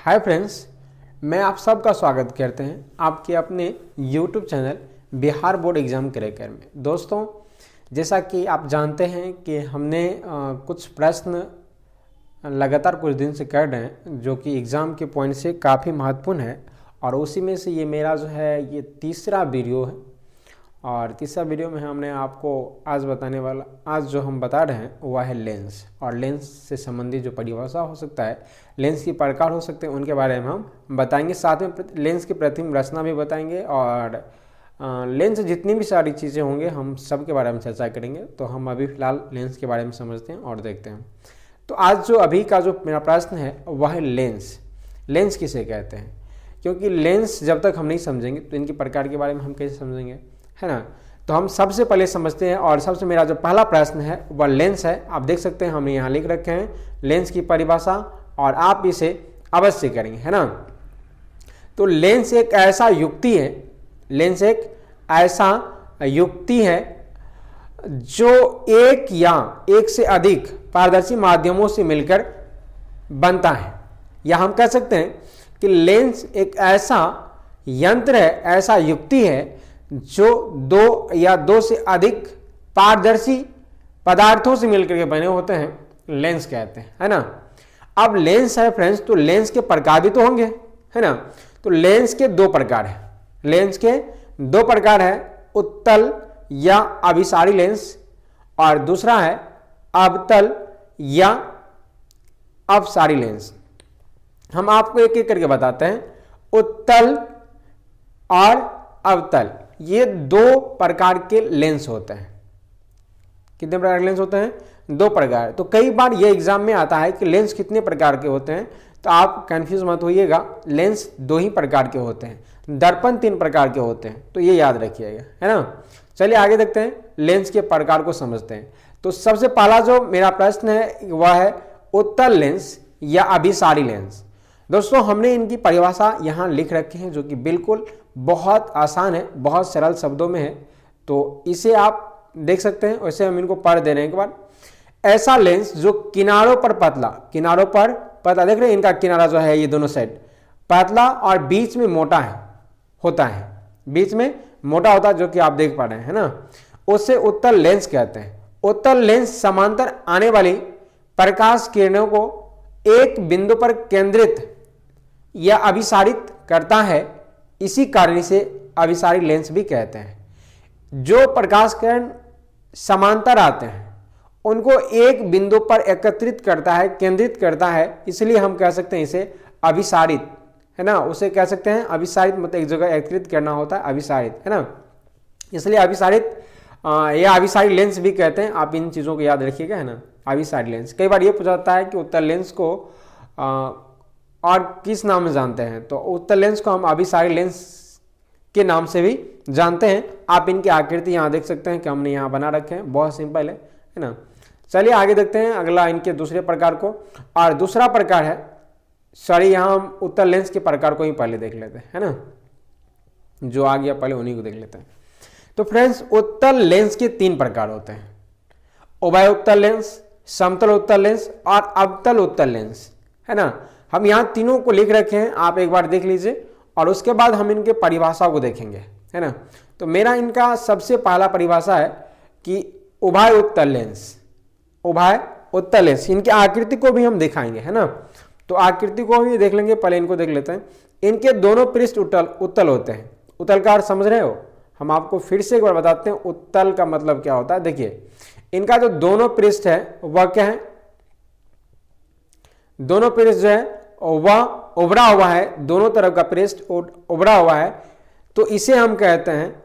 Hi friends, मैं आप सबका स्वागत करते हैं आपके अपने YouTube channel Bihar board exam cracker में। दोस्तों, जैसा कि आप जानते हैं कि हमने कुछ प्रश्न लगातार कुछ दिन से कर रहे हैं जो कि एग्ज़ाम के पॉइंट से काफ़ी महत्वपूर्ण है, और उसी में से ये मेरा जो है ये तीसरा वीडियो है। और तीसरा वीडियो में हमने आपको आज जो हम बता रहे हैं वह है लेंस, और लेंस से संबंधित जो परिभाषा हो सकता है, लेंस के प्रकार हो सकते हैं, उनके बारे में हम बताएंगे। साथ में लेंस की प्रतिबिंब रचना भी बताएंगे, और लेंस जितनी भी सारी चीज़ें होंगे हम सब के बारे में चर्चा करेंगे। तो हम अभी फ़िलहाल लेंस के बारे में समझते हैं और देखते हैं। तो आज जो अभी का जो मेरा प्रश्न है वह है लेंस। लेंस किसे कहते हैं? क्योंकि लेंस जब तक हम नहीं समझेंगे तो इनके प्रकार के बारे में हम कैसे समझेंगे, है ना। तो हम सबसे पहले समझते हैं, और सबसे मेरा जो पहला प्रश्न है वह लेंस है। आप देख सकते हैं हमने यहाँ लिख रखे हैं लेंस की परिभाषा, और आप इसे अवश्य करेंगे, है ना। तो लेंस एक ऐसा युक्ति है, लेंस एक ऐसा युक्ति है जो एक या एक से अधिक पारदर्शी माध्यमों से मिलकर बनता है। या हम कह सकते हैं कि लेंस एक ऐसा यंत्र है, ऐसा युक्ति है जो दो या दो से अधिक पारदर्शी पदार्थों से मिलकर के बने होते हैं, लेंस कहते हैं, है ना। अब लेंस है फ्रेंड्स, तो लेंस के प्रकार भी तो होंगे, है ना। तो लेंस के दो प्रकार है, लेंस के दो प्रकार है, उत्तल या अभिसारी लेंस, और दूसरा है अवतल या अपसारी लेंस। हम आपको एक एक करके बताते हैं। उत्तल और अवतल, ये दो प्रकार के लेंस होते हैं। कितने प्रकार के लेंस होते हैं? दो प्रकार। तो कई बार ये एग्जाम में आता है कि लेंस कितने प्रकार के होते हैं, तो आप कंफ्यूज मत होइएगा। लेंस दो ही प्रकार के होते हैं, दर्पण तीन प्रकार के होते हैं, तो ये याद रखिएगा, है ना। चलिए आगे देखते हैं, लेंस के प्रकार को समझते हैं। तो सबसे पहला जो मेरा प्रश्न है वह है उत्तल लेंस या अभिसारी लेंस। दोस्तों, हमने इनकी परिभाषा यहाँ लिख रखी है जो कि बिल्कुल बहुत आसान है, बहुत सरल शब्दों में है, तो इसे आप देख सकते हैं। वैसे हम इनको पढ़ दे रहे हैं एक बार। ऐसा लेंस जो किनारों पर पतला देख रहे हैं, इनका किनारा जो है ये दोनों साइड पतला और बीच में मोटा होता है, बीच में मोटा होता है, जो कि आप देख पा रहे हैं, है ना। उसे उत्तल लेंस कहते हैं। उत्तल लेंस समांतर आने वाली प्रकाश किरणों को एक बिंदु पर केंद्रित या अभिसारित करता है, इसी कारण से अभिसारी लेंस भी कहते हैं। जो प्रकाश किरण समांतर आते हैं उनको एक बिंदु पर एकत्रित करता है, केंद्रित करता है, इसलिए हम कह सकते हैं इसे अभिसारित, है ना। उसे कह सकते हैं अभिसारित, मतलब एक जगह एकत्रित करना होता है, अभिसारित, है ना। इसलिए अभिसारित या अभिसारी लेंस भी कहते हैं। आप इन चीज़ों को याद रखिएगा, है ना। अभिसारी लेंस, कई बार ये पूछा जाता है कि उत्तल लेंस को और किस नाम में जानते हैं, तो उत्तल लेंस को हम अभिसारी लेंस के नाम से भी जानते हैं। आप इनकी आकृति यहाँ देख सकते हैं कि हमने यहाँ बना रखे हैं, बहुत सिंपल है ना। चलिए आगे देखते हैं अगला, इनके दूसरे प्रकार को। और दूसरा प्रकार है, यहाँ हम उत्तल लेंस के प्रकार को ही पहले देख लेते हैं, है ना। जो आ गया पहले उन्हीं को देख लेते हैं। तो फ्रेंड्स, उत्तल लेंस के तीन प्रकार होते हैं: उभय उत्तल लेंस, समतल उत्तल लेंस और अवतल उत्तल लेंस, है ना। हम यहाँ तीनों को लिख रखे हैं, आप एक बार देख लीजिए, और उसके बाद हम इनके परिभाषा को देखेंगे, है ना। तो मेरा इनका सबसे पहला परिभाषा है कि उभय उत्तल लेंस, उभय उत्तल लेंस। इनकी आकृति को भी हम दिखाएंगे, है ना। तो आकृति को भी देख लेंगे, पहले इनको देख लेते हैं। इनके दोनों पृष्ठ उत्तल होते हैं। उत्तल का अर्थ समझ रहे हो? हम आपको फिर से एक बार बताते हैं उत्तल का मतलब क्या होता है। देखिए, इनका जो दोनों पृष्ठ है वह क्या है? दोनों पृष्ठ जो है वह उभरा हुआ है, दोनों तरफ का पृष्ठ उभरा हुआ है, तो इसे हम कहते हैं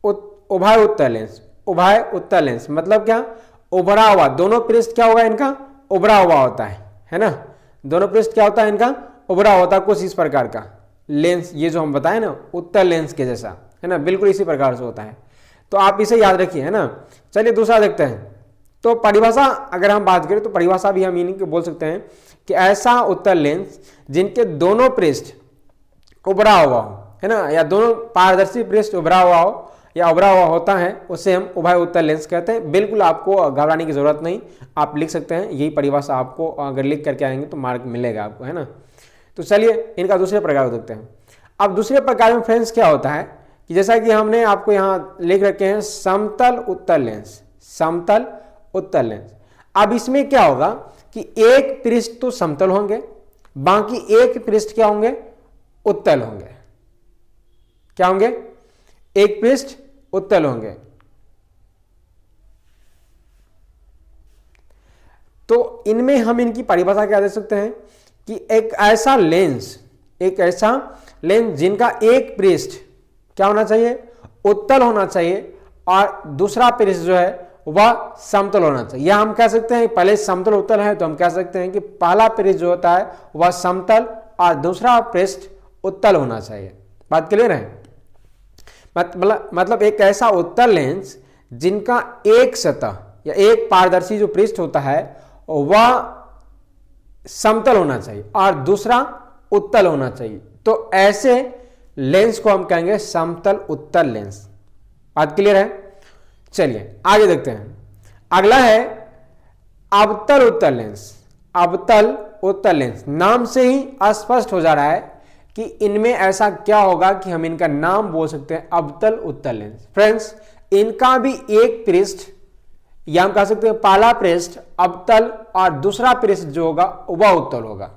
उभय उत्तल लेंस। उभय उत्तल लेंस मतलब क्या? उभरा हुआ, दोनों पृष्ठ क्या होगा इनका? उभरा हुआ होता है ना। दोनों पृष्ठ क्या होता है इनका? उभरा होता है, कुछ इस प्रकार का लेंस, ये जो हम बताए ना उत्तल लेंस के जैसा, है ना, बिल्कुल इसी प्रकार से होता है। तो आप इसे याद रखिए, है ना। चलिए दूसरा देखते हैं। तो परिभाषा अगर हम बात करें तो परिभाषा भी हम इन्हीं को बोल सकते हैं कि ऐसा उत्तल लेंस जिनके दोनों पृष्ठ उभरा हुआ हो, है ना, या दोनों पारदर्शी पृष्ठ उभरा हुआ हो, या उभरा हुआ होता है उसे हम उभय उत्तल लेंस कहते हैं। बिल्कुल आपको घबराने की जरूरत नहीं, आप लिख सकते हैं, यही परिभाषा आपको अगर लिख करके आएंगे तो मार्क मिलेगा आपको, है ना। तो चलिए इनका दूसरे प्रकार को देखते हैं। अब दूसरे प्रकार में फ्रेंड्स क्या होता है कि जैसा कि हमने आपको यहाँ लिख रखे हैं समतल उत्तल लेंस, समतल उत्तल लेंस। अब इसमें क्या होगा कि एक पृष्ठ तो समतल होंगे, बाकी एक पृष्ठ क्या होंगे, उत्तल होंगे। क्या होंगे, एक पृष्ठ उत्तल होंगे। तो इनमें हम इनकी परिभाषा क्या दे सकते हैं कि एक ऐसा लेंस जिनका एक पृष्ठ क्या होना चाहिए, उत्तल होना चाहिए, और दूसरा पृष्ठ जो है वह समतल होना चाहिए। या हम कह सकते हैं पहले समतल उत्तल है तो हम कह सकते हैं कि पहला पृष्ठ जो होता है वह समतल और दूसरा पृष्ठ उत्तल होना चाहिए। बात क्लियर है। मतलब एक ऐसा उत्तल लेंस जिनका एक सतह या एक पारदर्शी जो पृष्ठ होता है वह समतल होना चाहिए और दूसरा उत्तल होना चाहिए। तो ऐसे लेंस को हम कहेंगे समतल उत्तल लेंस। बात क्लियर है। चलिए आगे देखते हैं। अगला है अवतल उत्तल लेंस। अवतल उत्तल लेंस, नाम से ही स्पष्ट हो जा रहा है कि इनमें ऐसा क्या होगा कि हम इनका नाम बोल सकते हैं अवतल उत्तल लेंस। फ्रेंड्स इनका भी एक पृष्ठ या हम कह सकते हैं पहला पृष्ठ अवतल और दूसरा पृष्ठ जो होगा वह उत्तल होगा।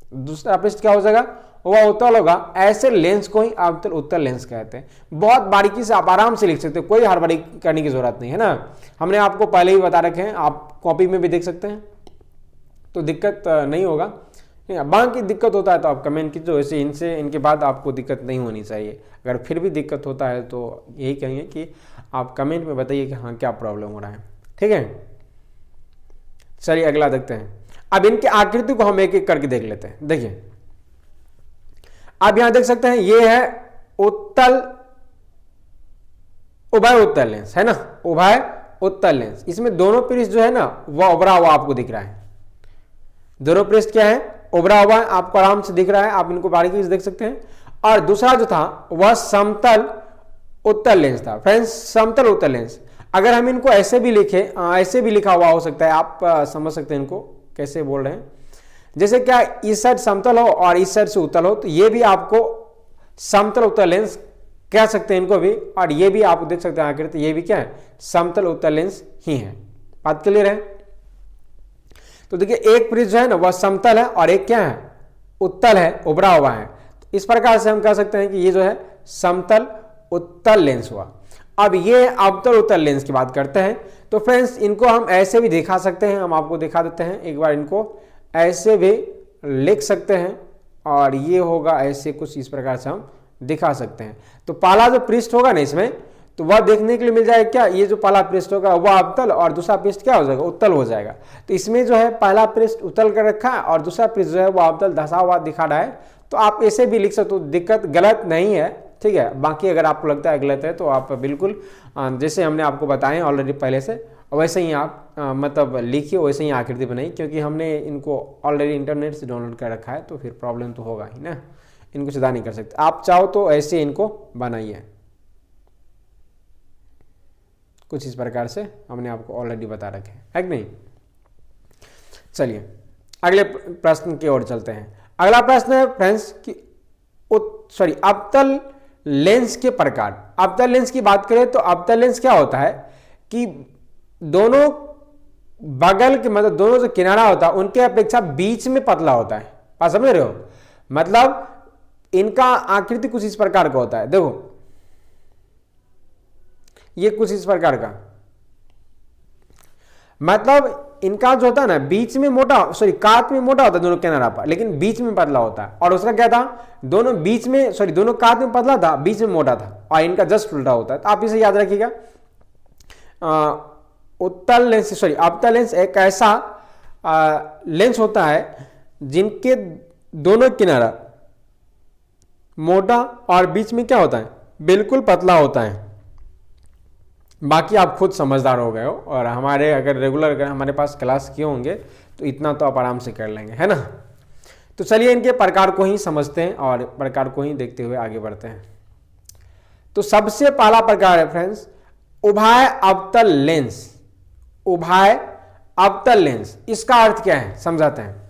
दूसरा पृष्ठ क्या हो जाएगा, वह उत्तल होगा। ऐसे लेंस को ही अवतल उत्तल लेंस कहते हैं। बहुत बारीकी से आप आराम से लिख सकते हैं, कोई हड़बड़ी करने की जरूरत नहीं है ना। हमने आपको पहले ही बता रखे हैं, आप कॉपी में भी देख सकते हैं, तो दिक्कत नहीं होगा। बाकी दिक्कत होता है तो आप कमेंट कीजिए, वैसे इनके बाद आपको दिक्कत नहीं होनी चाहिए। अगर फिर भी दिक्कत होता है तो यही कहेंगे कि आप कमेंट में बताइए कि हाँ क्या प्रॉब्लम हो रहा है, ठीक है। चलिए अगला देखते हैं। अब इनकी आकृति को हम एक एक करके देख लेते हैं। देखिए आप यहां देख सकते हैं, ये है उत्तल उभय उत्तल लेंस, है ना, उभय उत्तल लेंस। इसमें दोनों पृष्ठ जो है ना वह उभरा हुआ आपको दिख रहा है। दोनों पृष्ठ क्या है, उभरा हुआ है, आपको आराम से दिख रहा है, आप इनको बारीकी से देख सकते हैं। और दूसरा जो था वह समतल उत्तल लेंस था। फ्रेंड्स समतल उत्तल लेंस, अगर हम इनको ऐसे भी लिखे, ऐसे भी लिखा हुआ हो सकता है, आप समझ सकते हैं इनको कैसे बोल रहे हैं। जैसे क्या इस साइड समतल हो और इस साइड से उत्तल हो, तो ये भी आपको समतल उत्तल लेंस कह सकते हैं इनको भी। और ये भी आप देख सकते हैं आकृति, ये भी क्या है, समतल उत्तल लेंस ही है। बात क्लियर है। तो देखिए एक पृष्ठ जो है ना वह समतल है और एक क्या है, उत्तल है, उभरा हुआ है। इस प्रकार से हम कह सकते हैं कि ये जो है समतल उत्तल लेंस हुआ। अब ये अवतल उत्तल लेंस की बात करते हैं। तो फ्रेंड्स इनको हम ऐसे भी दिखा सकते हैं, हम आपको दिखा देते हैं एक बार। इनको ऐसे भी लिख सकते हैं और ये होगा ऐसे कुछ इस प्रकार से हम दिखा सकते हैं। तो पहला जो पृष्ठ होगा ना इसमें, तो वह देखने के लिए मिल जाएगा क्या, ये जो पहला पृष्ठ होगा वह अवतल और दूसरा पृष्ठ क्या हो जाएगा, उत्तल हो जाएगा। तो इसमें जो है पहला पृष्ठ उत्तल कर रखा है और दूसरा पृष्ठ जो है वह अवतल धसा हुआ दिखा रहा है। तो आप ऐसे भी लिख सकते हो, दिक्कत गलत नहीं है, ठीक है। बाकी अगर आपको लगता है गलत है तो आप बिल्कुल जैसे हमने आपको बताएं ऑलरेडी पहले से, वैसे ही आप मतलब लिखिए, वैसे ही आकृति बनाइए, क्योंकि हमने इनको ऑलरेडी इंटरनेट से डाउनलोड कर रखा है। तो फिर प्रॉब्लम तो होगा ही ना, इनको सीधा नहीं कर सकते। आप चाहो तो ऐसे इनको बनाइए, कुछ इस प्रकार से हमने आपको ऑलरेडी बता रखे है कि नहीं। चलिए अगले प्रश्न की ओर चलते हैं। अगला प्रश्न है फ्रेंड्स कि अवतल लेंस के प्रकार। अवतल लेंस की बात करें तो अवतल लेंस क्या होता है कि दोनों बगल के मतलब दोनों जो किनारा होता है उनके अपेक्षा बीच में पतला होता है। आप समझ रहे हो, मतलब इनका आकृति कुछ इस प्रकार का होता है। देखो ये कुछ इस प्रकार का, मतलब इनका जो होता है ना बीच में मोटा, कात में मोटा होता है दोनों किनारा पर, लेकिन बीच में पतला होता है। और उसका क्या था, दोनों बीच में दोनों कात में पतला था, बीच में मोटा था, और इनका जस्ट उल्टा होता है। तो आप इसे याद रखिएगा। उत्तल लेंस अवतल लेंस एक ऐसा लेंस होता है जिनके दोनों किनारा मोटा और बीच में क्या होता है, बिल्कुल पतला होता है। बाकी आप खुद समझदार हो गए हो, और हमारे अगर रेगुलर अगर हमारे पास क्लास किए होंगे तो इतना तो आप आराम से कर लेंगे, है ना। तो चलिए इनके प्रकार को ही समझते हैं और प्रकार को ही देखते हुए आगे बढ़ते हैं। तो सबसे पहला प्रकार है फ्रेंड्स उभय अवतल लेंस। उभय अवतल लेंस, इसका अर्थ क्या है समझाते हैं।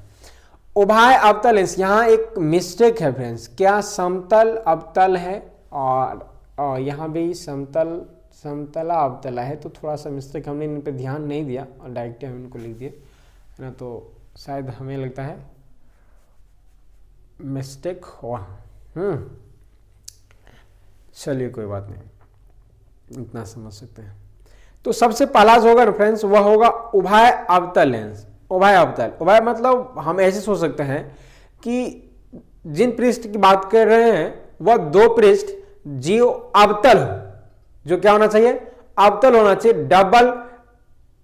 उभय अवतल लेंस, यहां एक मिस्टेक है फ्रेंड्स, क्या समतल अवतल है और यहां भी समतला अवतला है, तो थोड़ा सा मिस्टेक, हमने इन पे ध्यान नहीं दिया और डायरेक्ट हम इनको लिख दिए है ना, तो शायद हमें लगता है मिस्टेक हुआ। चलिए कोई बात नहीं, इतना समझ सकते हैं। तो सबसे पहला जो होगा फ्रेंड्स वह होगा उभय अवतल लेंस। उभय अवतल, उभय मतलब हम ऐसे सोच सकते हैं कि जिन पृष्ठ की बात कर रहे हैं वह दो पृष्ठ जो अवतल हो, जो क्या होना चाहिए, अवतल होना चाहिए, डबल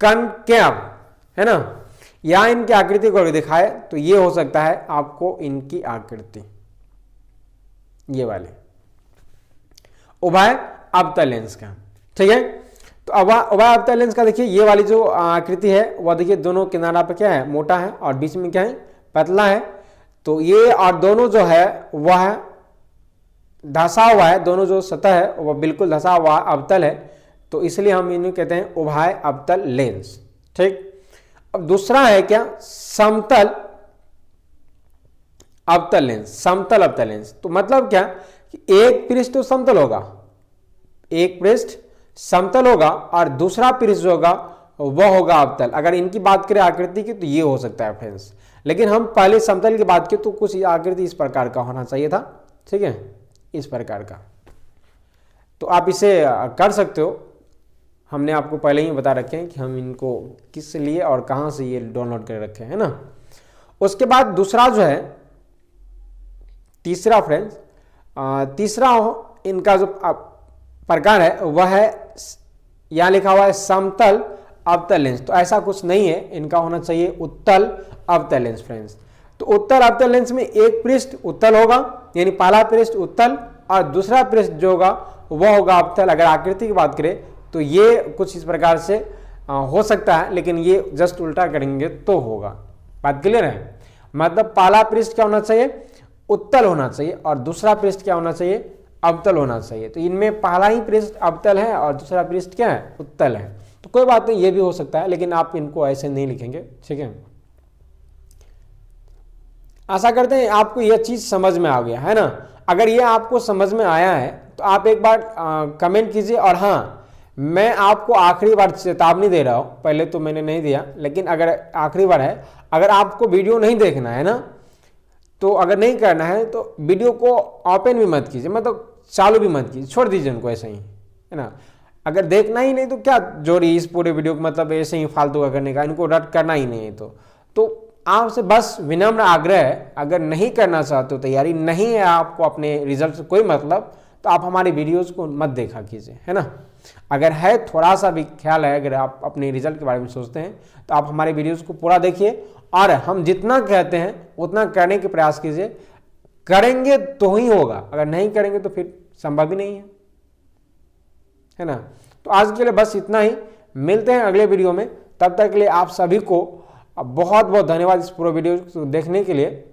कनकेव है ना। या इनकी आकृति को अगर दिखाए तो ये हो सकता है आपको इनकी आकृति, ये वाले उभय अवतल लेंस का, ठीक है। तो उभय अवतल लेंस का देखिए ये वाली जो आकृति है वह देखिए दोनों किनारा पे क्या है, मोटा है और बीच में क्या है, पतला है। तो ये और दोनों जो है वह धंसा हुआ है, दोनों जो सतह है वह बिल्कुल धंसा हुआ अवतल है, तो इसलिए हम इन्हें कहते हैं उभय अवतल लेंस, ठीक। अब दूसरा है क्या, समतल अवतल लेंस। समतल अवतल लेंस तो मतलब क्या कि एक पृष्ठ तो समतल होगा, एक पृष्ठ समतल होगा और दूसरा पृष्ठ जो होगा वह होगा अवतल। अगर इनकी बात करें आकृति की तो ये हो सकता है फ्रेंड्स, लेकिन हम पहले समतल की बात करें तो कुछ आकृति इस प्रकार का होना चाहिए था, ठीक है, इस प्रकार का। तो आप इसे कर सकते हो, हमने आपको पहले ही बता रखे हैं कि हम इनको किस लिए और कहां से ये डाउनलोड कर रखे हैं ना। उसके बाद दूसरा जो है, तीसरा फ्रेंड्स, तीसरा इनका जो प्रकार है वह है, यहां लिखा हुआ है समतल अवतल लेंस, तो ऐसा कुछ नहीं है, इनका होना चाहिए उत्तल अवतल लेंस फ्रेंड्स। तो उत्तल अवतल लेंस में एक पृष्ठ उत्तल होगा, यानी पहला पृष्ठ उत्तल और दूसरा पृष्ठ जो होगा वह होगा अवतल। अगर आकृति की बात करें तो ये कुछ इस प्रकार से हो सकता है, लेकिन ये जस्ट उल्टा करेंगे तो होगा। बात क्लियर है, मतलब पहला पृष्ठ क्या होना चाहिए, उत्तल होना चाहिए और दूसरा पृष्ठ क्या होना चाहिए, अवतल होना चाहिए। तो इनमें पहला ही पृष्ठ अवतल है और दूसरा पृष्ठ क्या है, उत्तल है। तो कोई बात नहीं, ये भी हो सकता है, लेकिन आप इनको ऐसे नहीं लिखेंगे, ठीक है। आशा करते हैं आपको यह चीज समझ में आ गया है ना। अगर ये आपको समझ में आया है तो आप एक बार कमेंट कीजिए। और हाँ, मैं आपको आखिरी बार चेतावनी दे रहा हूं, पहले तो मैंने नहीं दिया, लेकिन अगर आखिरी बार है, अगर आपको वीडियो नहीं देखना है ना, तो अगर नहीं करना है तो वीडियो को ओपन भी मत कीजिए, मतलब चालू भी मत कीजिए, छोड़ दीजिए उनको ऐसे ही, है ना। अगर देखना ही नहीं तो क्या जोड़ी इस पूरे वीडियो को, मतलब ऐसे ही फालतू का करने का, इनको रट करना ही नहीं है। तो आपसे बस विनम्र आग्रह है, अगर नहीं करना चाहते हो, तैयारी नहीं है आपको, अपने रिजल्ट से कोई मतलब, तो आप हमारी वीडियोस को मत देखा कीजिए, है ना। अगर है थोड़ा सा भी ख्याल है, अगर आप अपने रिजल्ट के बारे में सोचते हैं तो आप हमारे वीडियोस को पूरा देखिए और हम जितना कहते हैं उतना करने के प्रयास कीजिए। करेंगे तो ही होगा, अगर नहीं करेंगे तो फिर संभव ही नहीं है ना। तो आज के लिए बस इतना ही, मिलते हैं अगले वीडियो में, तब तक के लिए आप सभी को बहुत बहुत धन्यवाद इस पूरे वीडियो को देखने के लिए।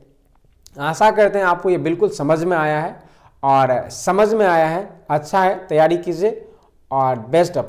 आशा करते हैं आपको ये बिल्कुल समझ में आया है, और समझ में आया है अच्छा है, तैयारी कीजिए और बेस्ट ऑफ लक।